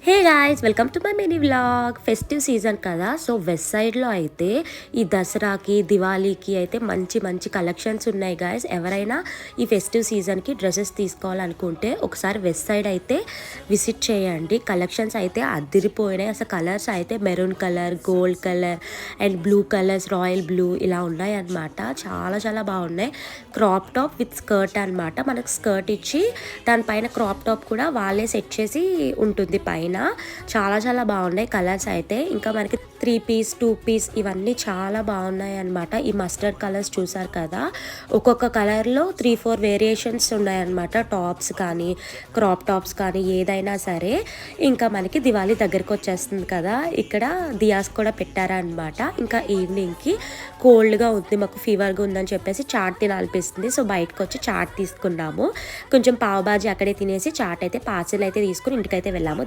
Hey guys, welcome to my mini vlog. Festive season కదా, so west సైడ్లో అయితే ఈ దసరాకి దివాళీకి అయితే మంచి మంచి కలెక్షన్స్ ఉన్నాయి గాయస్. ఎవరైనా ఈ ఫెస్టివ్ సీజన్కి డ్రెస్సెస్ తీసుకోవాలనుకుంటే ఒకసారి వెస్ట్ సైడ్ అయితే విజిట్ చేయండి. కలెక్షన్స్ అయితే అదిరిపోయినాయి. అసలు కలర్స్ అయితే maroon colour, gold colour and blue colours, royal blue ఇలా ఉన్నాయి అన్నమాట. చాలా చాలా బాగున్నాయి. క్రాప్ టాప్ విత్ స్కర్ట్ అనమాట. మనకు స్కర్ట్ ఇచ్చి దానిపైన క్రాప్ టాప్ కూడా వాళ్ళే సెట్ చేసి ఉంటుంది పైన. చాలా చాలా బాగున్నాయి కలర్స్ అయితే. ఇంకా మనకి 3 పీస్ 2 పీస్ ఇవన్నీ చాలా బాగున్నాయి అనమాట. ఈ మస్టర్డ్ కలర్స్ చూసారు కదా, ఒక్కొక్క కలర్లో 3-4 వేరియేషన్స్ ఉన్నాయన్నమాట. టాప్స్ కానీ క్రాప్ టాప్స్ కానీ ఏదైనా సరే. ఇంకా మనకి దివాళీ దగ్గరకు వచ్చేస్తుంది కదా, ఇక్కడ దియాస్ కూడా పెట్టారనమాట. ఇంకా ఈవినింగ్కి కోల్డ్గా ఉంది, మాకు ఫీవర్గా ఉందని చెప్పేసి చాట్ తినాలనిపిస్తుంది. సో బయటకు వచ్చి చాట్ తీసుకున్నాము. కొంచెం పావ్ బాజీ అక్కడే తినేసి చాట్ అయితే పార్సిల్ అయితే తీసుకుని ఇంటికైతే వెళ్ళాము.